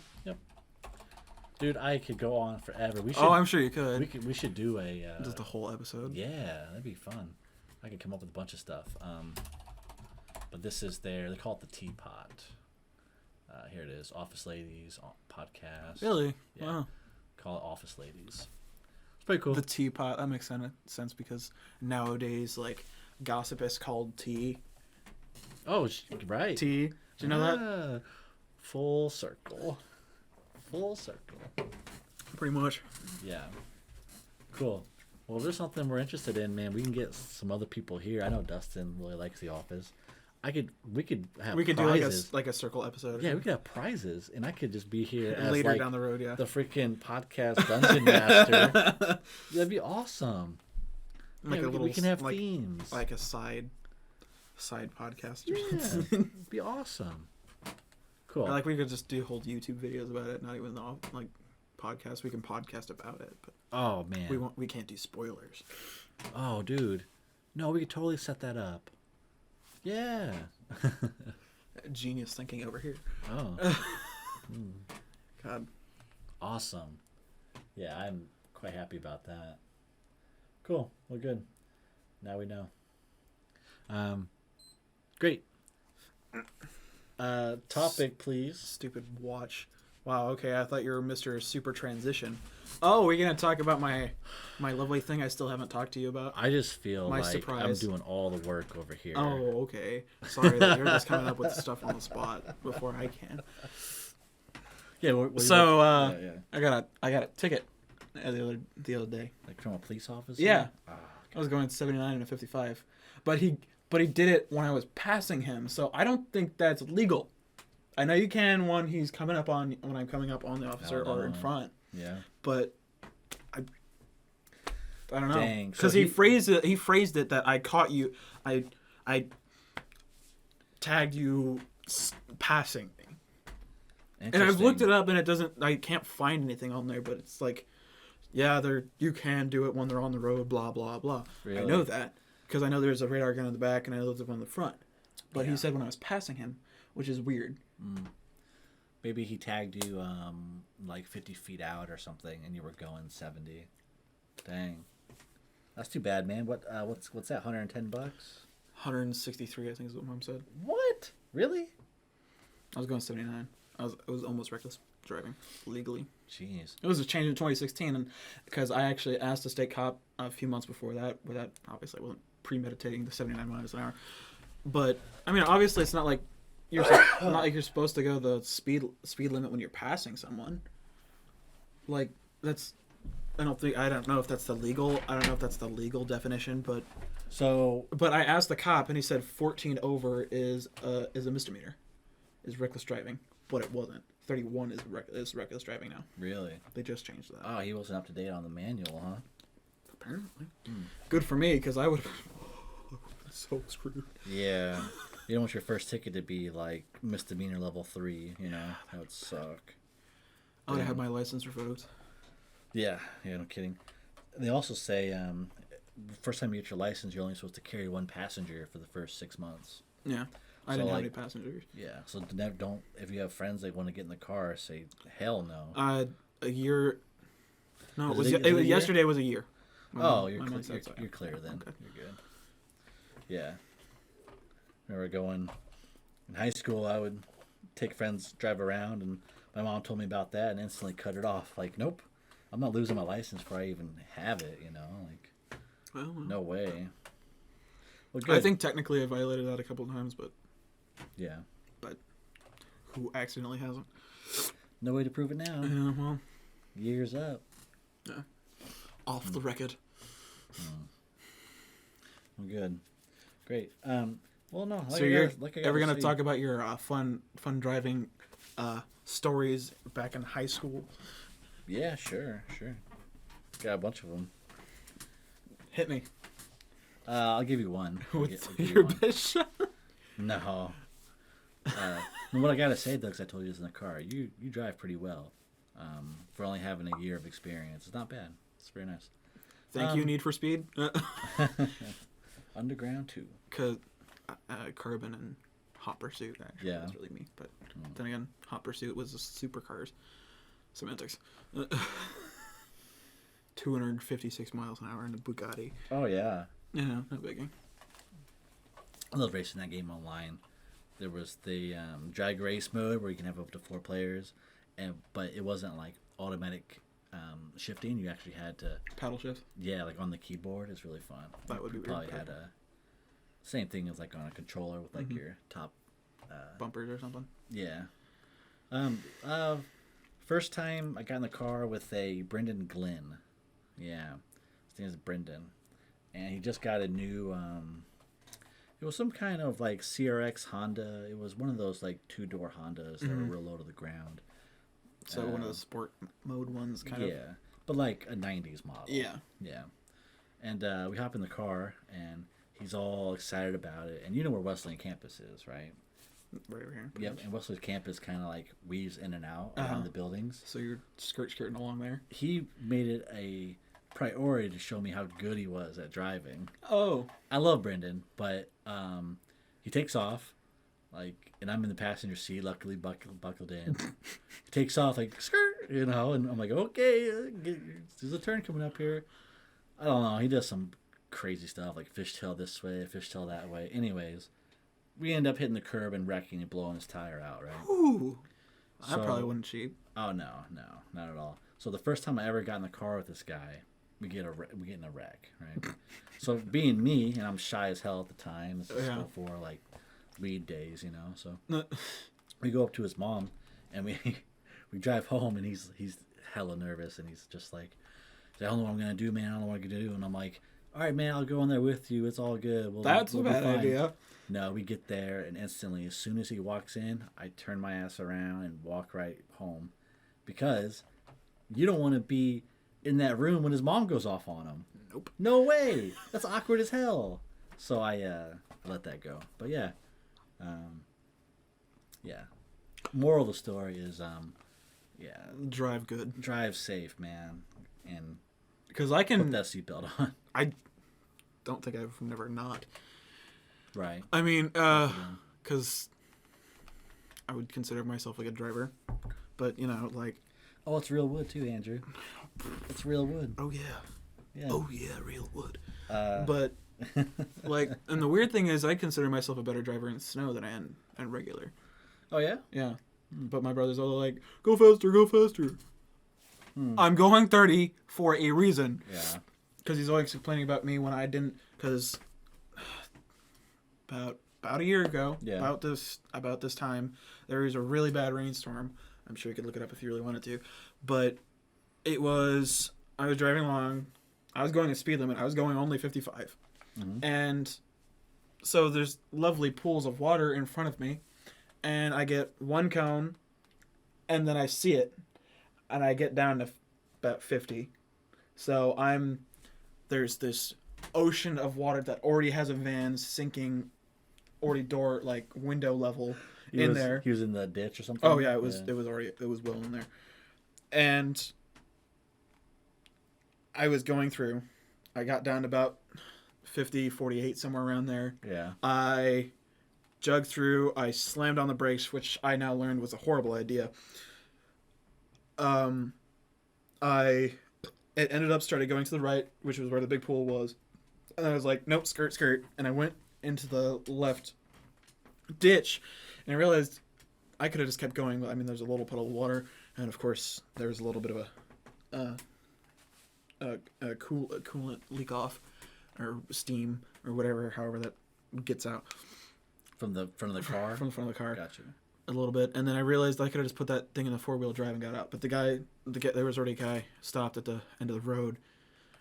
Speaker 1: Dude, I could go on forever. We should.
Speaker 2: Oh, I'm sure you could.
Speaker 1: We should do a.
Speaker 2: Just a whole episode.
Speaker 1: Yeah, that'd be fun. I could come up with a bunch of stuff. But this is they call it the Teapot. Here it is, Office Ladies podcast.
Speaker 2: Really?
Speaker 1: Yeah.
Speaker 2: Wow.
Speaker 1: Call it Office Ladies. It's pretty cool.
Speaker 2: The teapot. That makes sense because nowadays, like, gossip is called tea.
Speaker 1: Oh, right.
Speaker 2: Tea. Do you know that?
Speaker 1: that? Full circle. Full circle.
Speaker 2: Pretty much.
Speaker 1: Yeah. Cool. Well, if there's something we're interested in, man, we can get some other people here. I know Dustin really likes The Office. We could have
Speaker 2: We could
Speaker 1: prizes.
Speaker 2: do like a circle episode.
Speaker 1: Yeah, we could have prizes, and I could just be here as
Speaker 2: Later
Speaker 1: like
Speaker 2: down the road, yeah.
Speaker 1: the freaking podcast dungeon master. That'd be awesome.
Speaker 2: Like
Speaker 1: Yeah,
Speaker 2: a little
Speaker 1: we can have
Speaker 2: like,
Speaker 1: themes.
Speaker 2: like a side podcast.
Speaker 1: Yeah, it'd be awesome. Cool.
Speaker 2: Or like we could just do whole YouTube videos about it, not even like podcasts. We can podcast about it, but
Speaker 1: Oh man.
Speaker 2: we can't do spoilers.
Speaker 1: Oh dude. No, we could totally set that up. Yeah.
Speaker 2: Genius thinking over here.
Speaker 1: Oh,
Speaker 2: God.
Speaker 1: awesome. Yeah, I'm quite happy about that. Cool. Well, good. Now we know. Great. Topic, please.
Speaker 2: Stupid watch. Wow, okay, I thought you were Mr. Super Transition. Oh, we're gonna talk about my lovely thing I still haven't talked to you about.
Speaker 1: I just feel
Speaker 2: My
Speaker 1: like
Speaker 2: surprise.
Speaker 1: I'm doing all the work over here.
Speaker 2: Oh, okay. Sorry that you're just coming up with stuff on the spot before I can.
Speaker 1: Yeah.
Speaker 2: So,
Speaker 1: yeah.
Speaker 2: I got a ticket the other day.
Speaker 1: Like from a police officer.
Speaker 2: Yeah.
Speaker 1: Ah,
Speaker 2: I was going 79 and a 55, but he did it when I was passing him, so I don't think that's legal. I know you can when he's coming up on when I'm coming up on the officer or in
Speaker 1: no.
Speaker 2: front,
Speaker 1: yeah.
Speaker 2: but I don't know
Speaker 1: Dang, so
Speaker 2: because
Speaker 1: he-
Speaker 2: he phrased it that I caught you, I tagged you passing me, and I've looked it up and it doesn't. I can't find anything on there, but it's like, yeah, you can do it when they're on the road, blah blah blah. I
Speaker 1: Really?
Speaker 2: know that because I know there's a radar gun in the back and I know there's one in the front, but
Speaker 1: Yeah.
Speaker 2: he said when I was passing him, which is weird.
Speaker 1: Maybe he tagged you like 50 feet out or something, and you were going 70. Dang, that's too bad, man. What's that? $110?
Speaker 2: 163, I think is what Mom said.
Speaker 1: What? Really?
Speaker 2: I was going 79. It was almost reckless driving legally.
Speaker 1: Jeez.
Speaker 2: It was a change in 2016, and because I actually asked a state cop a few months before that, without obviously I wasn't premeditating the 79 miles an hour. But I mean, obviously, it's not like you're supposed to go the speed limit when you're passing someone. Like that's, I don't know if that's the legal definition, but
Speaker 1: So
Speaker 2: I asked the cop and he said 14 over is a misdemeanor, is reckless driving, but it wasn't. 31 is reckless driving now.
Speaker 1: really?
Speaker 2: They just changed that.
Speaker 1: Oh, he wasn't up to date on the manual, huh?
Speaker 2: Apparently. Good for me, because I would have been so screwed.
Speaker 1: Yeah. You don't want your first ticket to be like misdemeanor level 3, you know? That would suck.
Speaker 2: I would have had my license revoked.
Speaker 1: Yeah, no kidding. They also say first time you get your license, you're only supposed to carry one passenger for the first 6 months.
Speaker 2: Yeah. I
Speaker 1: So,
Speaker 2: didn't have
Speaker 1: like-
Speaker 2: any passengers.
Speaker 1: Yeah, so don't if you have friends that want to get in the car, say hell no.
Speaker 2: A year. No,
Speaker 1: Is it a year?
Speaker 2: yesterday was a year.
Speaker 1: Oh,
Speaker 2: My
Speaker 1: you're
Speaker 2: mom
Speaker 1: clear,
Speaker 2: said so.
Speaker 1: you're clear then.
Speaker 2: Okay.
Speaker 1: You're good. Yeah. Remember going in high school, I would take friends, drive around, and my mom told me about that and instantly cut it off. Like, nope, I'm not losing my license before I even have it, you know? Like,
Speaker 2: Well,
Speaker 1: no way. Well,
Speaker 2: I
Speaker 1: good.
Speaker 2: think technically I violated that a couple of times, but
Speaker 1: Yeah.
Speaker 2: who accidentally hasn't?
Speaker 1: No way to prove it now.
Speaker 2: Yeah, well,
Speaker 1: Years up.
Speaker 2: off the record.
Speaker 1: Well, good. Great. Well, no. Like
Speaker 2: So
Speaker 1: I
Speaker 2: you're
Speaker 1: gotta- like I
Speaker 2: ever
Speaker 1: gotta
Speaker 2: gonna
Speaker 1: say-
Speaker 2: talk about your fun driving stories back in high school?
Speaker 1: Yeah, sure. Got a bunch of them.
Speaker 2: Hit me
Speaker 1: I'll give you one. I'll
Speaker 2: with
Speaker 1: give you
Speaker 2: your
Speaker 1: one.
Speaker 2: best shot.
Speaker 1: No. What I gotta say though, because I told you this in the car, you drive pretty well. For only having a year of experience, it's not bad. It's very nice.
Speaker 2: Thank you, Need for Speed.
Speaker 1: Underground 2.
Speaker 2: Cause Carbon and Hot Pursuit. Actually,
Speaker 1: Yeah.
Speaker 2: that's really me. But then again, Hot Pursuit was the supercars. Semantics. 256 miles an hour in a Bugatti.
Speaker 1: Oh yeah.
Speaker 2: Yeah, no biggie.
Speaker 1: I love racing that game online. There was the drag race mode where you can have up to 4 players, but it wasn't like automatic shifting. You actually had to,
Speaker 2: Paddle shift.
Speaker 1: yeah, like on the keyboard. It's really fun.
Speaker 2: That would be
Speaker 1: You
Speaker 2: weird,
Speaker 1: probably
Speaker 2: but-
Speaker 1: had a same thing as like on a controller with like your top.
Speaker 2: Bumpers or something.
Speaker 1: Yeah. First time I got in the car with a Brendan Glenn. Yeah, his name is Brendan, and he just got a new. It was some kind of like CRX Honda. It was one of those like 2-door Hondas that were real low to the ground.
Speaker 2: So one of the sport mode ones, kind
Speaker 1: Yeah,
Speaker 2: of.
Speaker 1: but like a '90s model.
Speaker 2: Yeah.
Speaker 1: Yeah, and we hop in the car, and he's all excited about it. And you know where Wesleyan campus is, right?
Speaker 2: Right over here.
Speaker 1: Yep. And Wesleyan campus kind of like weaves in and out
Speaker 2: Uh-huh.
Speaker 1: around the buildings.
Speaker 2: So you're skirting along there.
Speaker 1: He made it a priority to show me how good he was at driving.
Speaker 2: Oh.
Speaker 1: I love Brendan, but he takes off, like, and I'm in the passenger seat, luckily buckled in. He takes off like skirt, you know, and I'm like, okay, there's a turn coming up here. I don't know. He does some crazy stuff like fishtail this way, fishtail that way. Anyways, we end up hitting the curb and wrecking and blowing his tire out, right?
Speaker 2: Ooh. That
Speaker 1: So-
Speaker 2: probably wasn't cheap.
Speaker 1: Oh no, not at all. So the first time I ever got in the car with this guy, we get in a wreck, right? So being me, and I'm shy as hell at the time. This is
Speaker 2: Yeah.
Speaker 1: before like weed days, you know. So we go up to his mom, and we we drive home, and he's hella nervous, and he's just like, I don't know what I'm gonna do, man. I don't know what I'm gonna do. And I'm like, all right, man, I'll go in there with you. It's all good.
Speaker 2: That's
Speaker 1: we'll
Speaker 2: a
Speaker 1: be
Speaker 2: bad
Speaker 1: fine."
Speaker 2: idea.
Speaker 1: No, we get there, and instantly, as soon as he walks in, I turn my ass around and walk right home, because you don't want to be in that room when his mom goes off on him.
Speaker 2: Nope.
Speaker 1: No way. That's awkward as hell. So I let that go. But yeah, yeah. Moral of the story is, yeah,
Speaker 2: Drive good.
Speaker 1: drive safe, man, and
Speaker 2: Because I
Speaker 1: put
Speaker 2: can.
Speaker 1: that seatbelt on.
Speaker 2: I don't think I've never not.
Speaker 1: Right.
Speaker 2: I mean, because I would consider myself a good driver, but you know, like,
Speaker 1: Oh, it's real wood too, Andrew. It's real wood.
Speaker 2: oh yeah,
Speaker 1: Yeah.
Speaker 2: oh yeah, real wood.
Speaker 1: Uh,
Speaker 2: But like, and the weird thing is, I consider myself a better driver in snow than I am in regular.
Speaker 1: oh yeah.
Speaker 2: Yeah, but my brother's all like, "Go faster, go faster." I'm going 30 for a reason.
Speaker 1: Yeah.
Speaker 2: Because he's always complaining about me when I didn't. Because about a year ago,
Speaker 1: Yeah.
Speaker 2: about this time, there was a really bad rainstorm. I'm sure you could look it up if you really wanted to, but I was driving along. I was going the speed limit. I was going only 55, and so there's lovely pools of water in front of me, and I get one cone, and then I see it, and I get down to about 50. So there's this ocean of water that already has a van sinking, already door like window level
Speaker 1: He was,
Speaker 2: there.
Speaker 1: He was in the ditch or something.
Speaker 2: Oh yeah, it was well in there, and I was going through. I got down to about 50, 48, somewhere around there.
Speaker 1: Yeah.
Speaker 2: I jogged through. I slammed on the brakes, which I now learned was a horrible idea. It ended up started going to the right, which was where the big pool was. And I was like, nope, skirt. And I went into the left ditch, and I realized I could have just kept going. But I mean, there's a little puddle of water, and of course, there's a little bit of a coolant leak off, or steam, or whatever, however that gets out
Speaker 1: From the front of the car?
Speaker 2: from the front of the car.
Speaker 1: Gotcha.
Speaker 2: A little bit, and then I realized I could have just put that thing in the 4-wheel drive and got out. But there was already a guy stopped at the end of the road.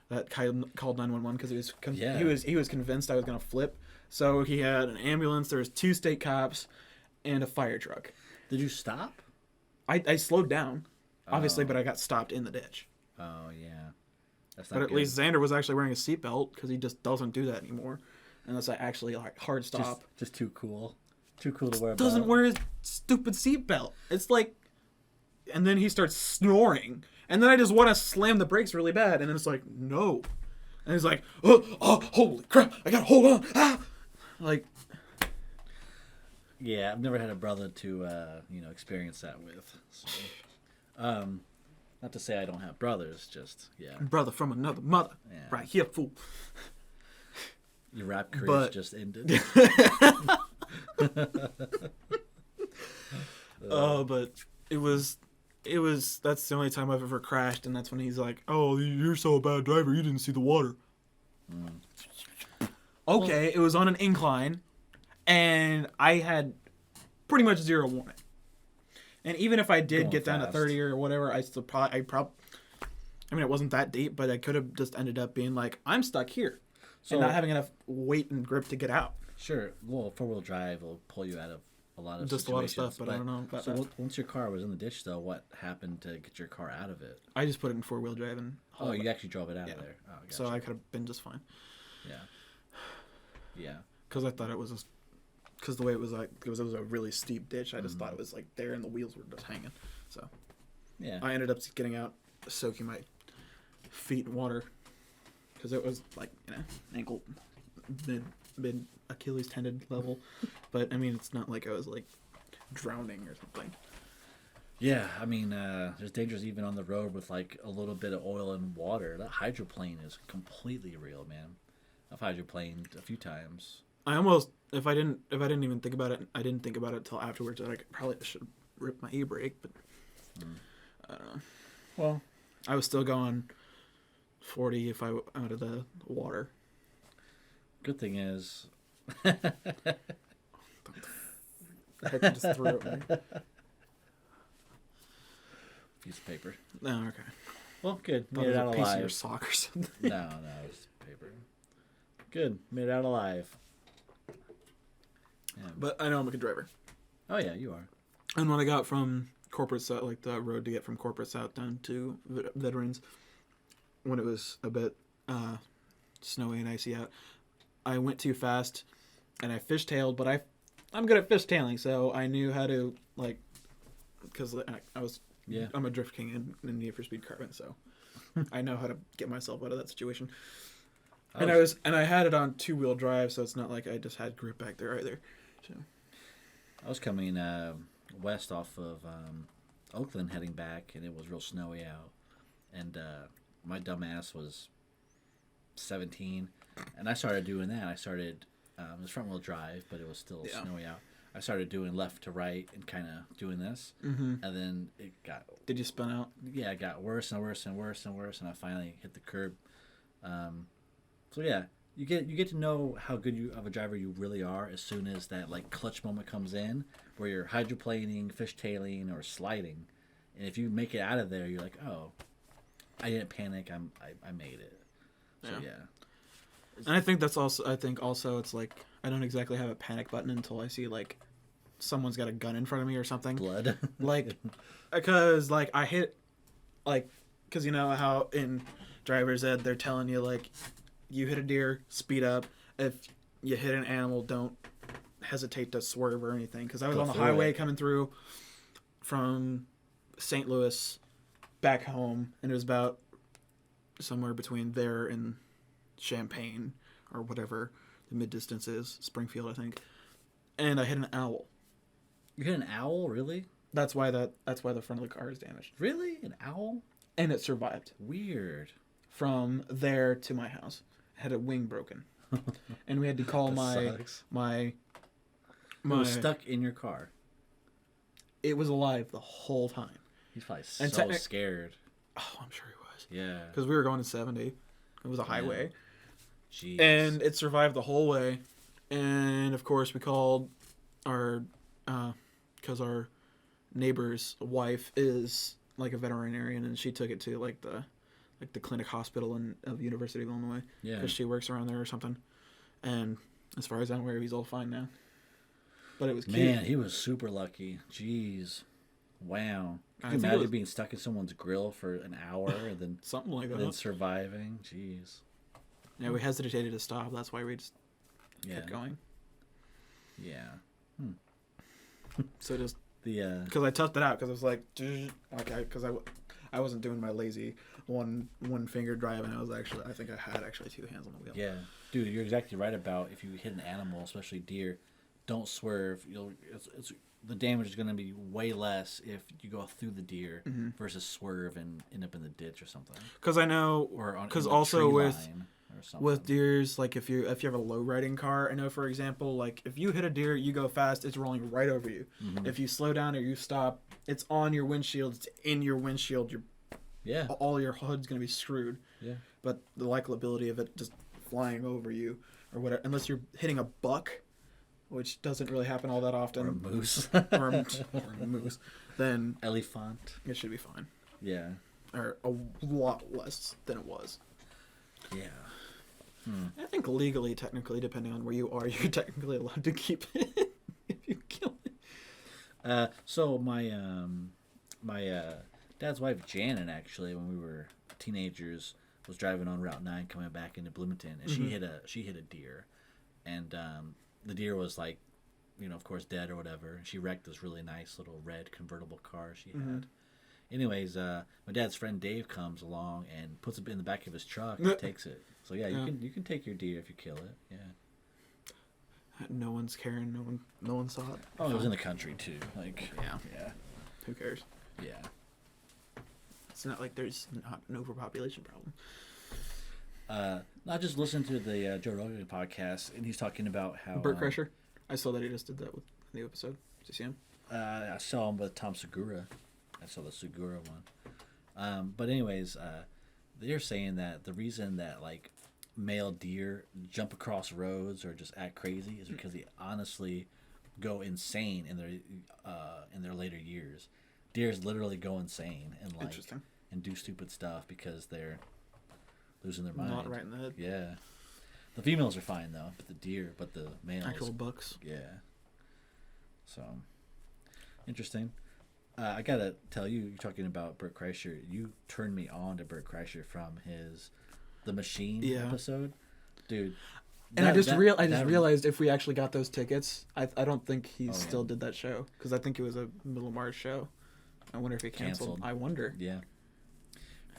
Speaker 2: That guy called 911 because he was convinced I was gonna flip. So he had an ambulance. There was 2 state cops and a fire truck.
Speaker 1: Did you stop?
Speaker 2: I slowed down, obviously,
Speaker 1: Oh.
Speaker 2: but I got stopped in the ditch.
Speaker 1: Oh, yeah. That's not
Speaker 2: But at
Speaker 1: good.
Speaker 2: least Xander was actually wearing a seatbelt because he just doesn't do that anymore, unless I actually like hard stop.
Speaker 1: Just too cool. Too cool to wear a
Speaker 2: Doesn't
Speaker 1: belt.
Speaker 2: wear his stupid seatbelt. It's like, and then he starts snoring, and then I just want to slam the brakes really bad, and then it's like, no, and he's like, oh, holy crap, I gotta hold on, like,
Speaker 1: Yeah, I've never had a brother to experience that with. So, not to say I don't have brothers, just yeah.
Speaker 2: brother from another mother,
Speaker 1: Yeah.
Speaker 2: right here, fool.
Speaker 1: Your rap career
Speaker 2: But-
Speaker 1: just ended.
Speaker 2: But it was that's the only time I've ever crashed, and that's when he's like, oh, you're so a bad driver, you didn't see the water. Okay, it was on an incline, and I had pretty much zero warning. And even if I did
Speaker 1: Going
Speaker 2: get down to
Speaker 1: fast.
Speaker 2: 30 or whatever, I mean, it wasn't that deep, but I could have just ended up being like, I'm stuck here,
Speaker 1: So-
Speaker 2: and not having enough weight and grip to get out.
Speaker 1: Sure, well, 4-wheel drive will pull you out of a lot of
Speaker 2: Just a lot of
Speaker 1: situations,
Speaker 2: stuff, but I don't know about
Speaker 1: So
Speaker 2: that.
Speaker 1: once your car was in the ditch, though, what happened to get your car out of it?
Speaker 2: I just put it in 4-wheel drive and
Speaker 1: Oh,
Speaker 2: hauled
Speaker 1: you
Speaker 2: it.
Speaker 1: actually drove it out
Speaker 2: Yeah.
Speaker 1: of there. Oh, gotcha.
Speaker 2: So I could have been just fine.
Speaker 1: Yeah. Yeah.
Speaker 2: Because I thought it was because the way it was like it was a really steep ditch. I just thought it was like there and the wheels were just hanging. So
Speaker 1: Yeah.
Speaker 2: I ended up getting out, soaking my feet in water because it was like ankle mid Achilles tendon level. But I mean, it's not like I was like drowning or something.
Speaker 1: Yeah, I mean, there's dangers even on the road with like a little bit of oil and water. That hydroplane is completely real, man. I've hydroplaned a few times.
Speaker 2: I almost if I didn't even think about it, I didn't think about it until afterwards. That I probably should rip my e-brake, but I don't know.
Speaker 1: Well,
Speaker 2: I was still going 40 if I out of the water.
Speaker 1: good thing is,
Speaker 2: The heck you just threw it at me.
Speaker 1: piece of paper.
Speaker 2: No, okay.
Speaker 1: Well, good.
Speaker 2: Thought
Speaker 1: Made
Speaker 2: it
Speaker 1: it
Speaker 2: was
Speaker 1: out
Speaker 2: a piece of your
Speaker 1: alive.
Speaker 2: sock or something.
Speaker 1: No, it's paper. Good. Made it out alive. Yeah.
Speaker 2: But I know I'm a good driver.
Speaker 1: Oh yeah, you are.
Speaker 2: And when I got from Corporate South, like the road to get from Corporate South down to Veterans, when it was a bit snowy and icy out, I went too fast and I fishtailed, but I'm good at fishtailing, so I knew how to, like, because I was,
Speaker 1: Yeah.
Speaker 2: I'm a drift king in Need for Speed Carbon, so I know how to get myself out of that situation. And I had it on 2-wheel drive, so it's not like I just had grip back there either. So
Speaker 1: I was coming west off of Oakland, heading back, and it was real snowy out. And my dumb ass was 17, and I started doing that. I started it was front wheel drive, but it was still
Speaker 2: Yeah.
Speaker 1: snowy out. I started doing left to right and kind of doing this, and then it got
Speaker 2: did you spin out?
Speaker 1: it got worse and worse and worse and worse, and I finally hit the curb. So yeah, you get to know how good of a driver you really are as soon as that like clutch moment comes in, where you're hydroplaning, fishtailing, or sliding, and if you make it out of there, you're like, oh, I didn't panic, I made it. So
Speaker 2: Yeah.
Speaker 1: yeah.
Speaker 2: And I think also it's like I don't exactly have a panic button until I see like someone's got a gun in front of me or something.
Speaker 1: Blood.
Speaker 2: Like, because like I hit, like, because you know how in driver's ed they're telling you like, you hit a deer, speed up. If you hit an animal, don't hesitate to swerve or anything. Because I was
Speaker 1: Go
Speaker 2: on the
Speaker 1: through
Speaker 2: highway
Speaker 1: it.
Speaker 2: coming through from St. Louis back home, and it was about somewhere between there and Champaign or whatever the mid distance is, Springfield, I think. And I hit an owl.
Speaker 1: You hit an owl, really?
Speaker 2: That's why the front of the car is damaged.
Speaker 1: Really? An owl?
Speaker 2: And it survived
Speaker 1: Weird.
Speaker 2: from there to my house. It had a wing broken. and we had to call
Speaker 1: That sucks.
Speaker 2: my
Speaker 1: He was stuck in your car.
Speaker 2: It was alive the whole time.
Speaker 1: He's probably
Speaker 2: And
Speaker 1: so scared.
Speaker 2: Oh, I'm sure he was.
Speaker 1: Yeah.
Speaker 2: Because we were going to 70. It was a highway.
Speaker 1: Jeez.
Speaker 2: And it survived the whole way. And, of course, we called our... Because our neighbor's wife is, like, a veterinarian, and she took it to, like, the clinic hospital of University of Illinois.
Speaker 1: Yeah.
Speaker 2: Because she works around there or something. And as far as I'm aware, he's all fine now. But it was cute.
Speaker 1: Man, he was super lucky. Jeez. Wow.
Speaker 2: I
Speaker 1: Can you
Speaker 2: think it
Speaker 1: imagine
Speaker 2: was-
Speaker 1: being stuck in someone's grill for an hour and then,
Speaker 2: Something like
Speaker 1: and then
Speaker 2: that.
Speaker 1: surviving? Jeez.
Speaker 2: Yeah, we hesitated to stop. That's why we just
Speaker 1: Yeah.
Speaker 2: kept going.
Speaker 1: Yeah.
Speaker 2: So just
Speaker 1: The
Speaker 2: because I toughed it out because I was like, okay, because I wasn't doing my lazy one finger drive, and I think I had actually two hands on the wheel.
Speaker 1: yeah, dude, you're exactly right about if you hit an animal, especially deer, don't swerve. It's the damage is going to be way less if you go through the deer versus swerve and end up in the ditch or something.
Speaker 2: Because I know,
Speaker 1: Or on
Speaker 2: because
Speaker 1: in the
Speaker 2: also
Speaker 1: tree
Speaker 2: with
Speaker 1: line or something.
Speaker 2: with deers, like if you have a low riding car, I know for example, like if you hit a deer, you go fast, it's rolling right over you. If you slow down or you stop, it's on your windshield, it's in your windshield.
Speaker 1: Yeah.
Speaker 2: All your HUD's gonna be screwed.
Speaker 1: Yeah.
Speaker 2: But the likability of it just flying over you or whatever, unless you're hitting a buck, which doesn't really happen all that often,
Speaker 1: Or a moose.
Speaker 2: or a moose, then
Speaker 1: Elephant.
Speaker 2: it should be fine,
Speaker 1: Yeah.
Speaker 2: or a lot less than it was.
Speaker 1: Yeah.
Speaker 2: I think legally, technically, depending on where you are, you're technically allowed to keep it if you kill it.
Speaker 1: So my dad's wife Janet, actually, when we were teenagers, was driving on Route 9 coming back into Bloomington, and she hit a deer, and the deer was like, of course, dead or whatever. And she wrecked this really nice little red convertible car she had. Anyways, my dad's friend Dave comes along and puts it in the back of his truck and takes it. So yeah, you can take your deer if you kill it. Yeah.
Speaker 2: No one's caring. No one saw it.
Speaker 1: Oh, it was in the country too. Like yeah,
Speaker 2: Who cares?
Speaker 1: yeah.
Speaker 2: It's not like there's not an overpopulation problem.
Speaker 1: I just listened to the Joe Rogan podcast, and he's talking about how
Speaker 2: Burt Kreischer. I saw that he just did that with the new episode. Did you see him?
Speaker 1: I saw him with Tom Segura. I saw the Segura one. But anyways, they're saying that the reason that like male deer jump across roads or just act crazy is because they honestly go insane in their later years. Deers literally go insane and like
Speaker 2: Interesting.
Speaker 1: and do stupid stuff because they're losing their mind.
Speaker 2: Not right in the head.
Speaker 1: Yeah. The females are fine though, but the males.
Speaker 2: Actual bucks.
Speaker 1: Yeah. So, interesting. I gotta tell you, you're talking about Burt Kreischer. You turned me on to Burt Kreischer from The Machine episode, dude.
Speaker 2: And I just realized if we actually got those tickets, I don't think he still did that show because I think it was a middle of March show. I wonder if he canceled. I wonder.
Speaker 1: Yeah.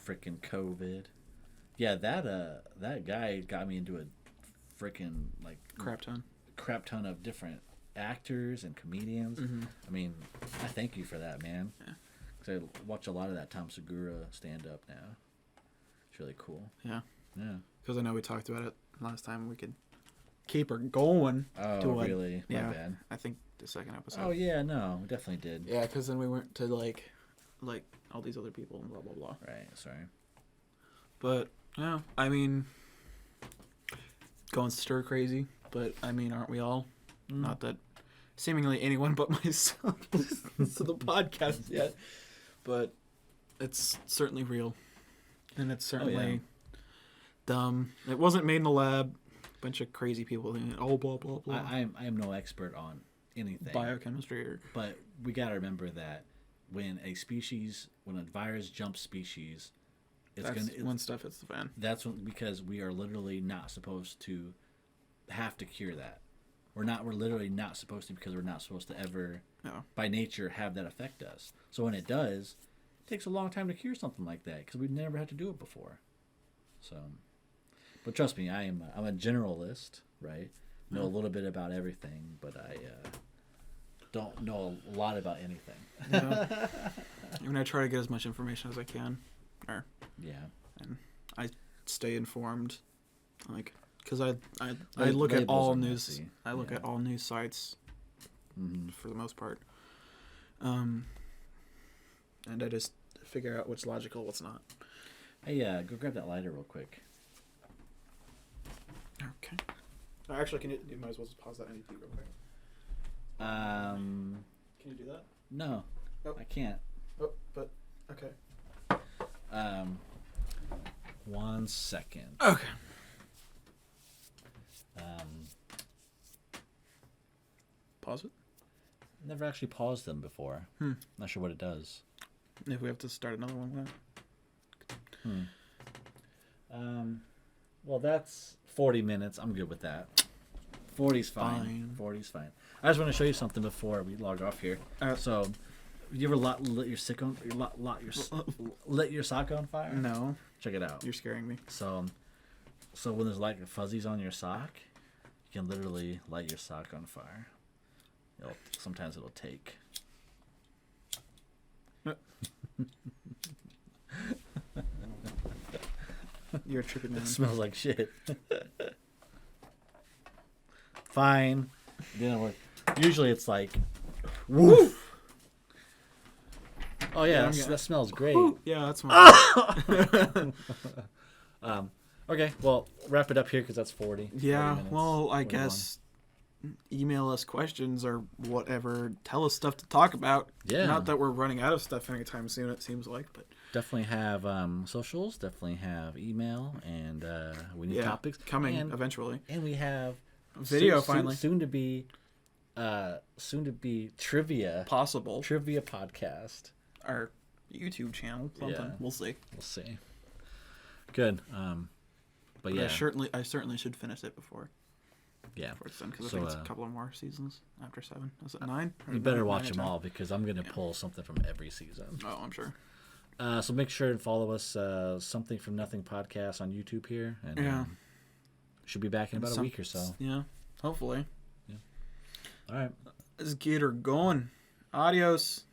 Speaker 1: Freaking COVID. Yeah, that guy got me into a freaking like
Speaker 2: Crap ton
Speaker 1: of different actors and comedians. I mean, I thank you for that, man.
Speaker 2: Yeah.
Speaker 1: 'Cause I watch a lot of that Tom Segura stand up now. It's really cool.
Speaker 2: Yeah.
Speaker 1: Yeah.
Speaker 2: Because I know we talked about it last time. We could keep her going.
Speaker 1: Oh, really? My bad.
Speaker 2: I think the second episode.
Speaker 1: Oh yeah, no, we definitely did.
Speaker 2: Yeah, because then we went to like all these other people and blah blah blah.
Speaker 1: Right. Sorry.
Speaker 2: But yeah, I mean, going stir crazy. But I mean, aren't we all? Not that seemingly anyone but myself listens to the podcast yet, but it's certainly real, and it's certainly dumb. It wasn't made in the lab. Bunch of crazy people. Blah blah blah.
Speaker 1: I am no expert on anything.
Speaker 2: Biochemistry.
Speaker 1: But we gotta remember that when a virus jumps species,
Speaker 2: when stuff hits the fan.
Speaker 1: That's because we are literally not supposed to have to cure that. We're literally not supposed to, because we're not supposed to ever, by nature, have that affect us. So when it does, it takes a long time to cure something like that because we've never had to do it before. So, but trust me, I'm a generalist, right? Know a little bit about everything, but I don't know a lot about anything.
Speaker 2: Yeah. I mean, I try to get as much information as I can,
Speaker 1: Yeah.
Speaker 2: and I stay informed. Like, because I look at
Speaker 1: Labels
Speaker 2: all
Speaker 1: are
Speaker 2: news.
Speaker 1: messy.
Speaker 2: I look
Speaker 1: Yeah.
Speaker 2: at all news sites for the most part, and I just figure out what's logical, what's not.
Speaker 1: Hey, go grab that lighter real quick.
Speaker 2: Okay. Actually, you might as well just pause that NDT real quick. Can you do that?
Speaker 1: No,
Speaker 2: Oh.
Speaker 1: I can't.
Speaker 2: Oh, but okay.
Speaker 1: 1 second.
Speaker 2: Okay. Pause it.
Speaker 1: Never actually paused them before. Not sure what it does.
Speaker 2: If we have to start another one,
Speaker 1: Well, that's 40 minutes. I'm good with that. 40's fine. 40's fine. I just want to show you something before we log off here. So, you ever lit your lit your sock on fire?
Speaker 2: no,
Speaker 1: Check it out.
Speaker 2: you're scaring me.
Speaker 1: So when there's like fuzzies on your sock, you can literally light your sock on fire. Sometimes it'll take.
Speaker 2: You're a trippy man.
Speaker 1: It smells like shit. Fine. Didn't work. Usually it's like, woof. Oh yeah, that smells great.
Speaker 2: Yeah, that's my.
Speaker 1: Okay, well, wrap it up here because that's 40. 40
Speaker 2: Yeah,
Speaker 1: minutes,
Speaker 2: well, I
Speaker 1: 41.
Speaker 2: guess email us questions or whatever. Tell us stuff to talk about.
Speaker 1: Yeah.
Speaker 2: Not that we're running out of stuff anytime soon, it seems like, but
Speaker 1: Definitely have socials. Definitely have email, and we need
Speaker 2: yeah,
Speaker 1: topics
Speaker 2: coming
Speaker 1: and,
Speaker 2: eventually.
Speaker 1: And we have
Speaker 2: Video finally.
Speaker 1: soon to be trivia
Speaker 2: Possible.
Speaker 1: trivia podcast.
Speaker 2: Our YouTube channel, something.
Speaker 1: Yeah.
Speaker 2: We'll see.
Speaker 1: We'll see. Good. But yeah,
Speaker 2: I certainly should finish it before it's done because I think it's a couple of more seasons after 7. Is it 9?
Speaker 1: you better watch them all because I'm gonna pull something from every season.
Speaker 2: Oh, I'm sure.
Speaker 1: So make sure and follow us. Something from Nothing podcast on YouTube here, and should be back in about a week or so.
Speaker 2: Yeah, hopefully.
Speaker 1: All right.
Speaker 2: Let's get her going. Adios.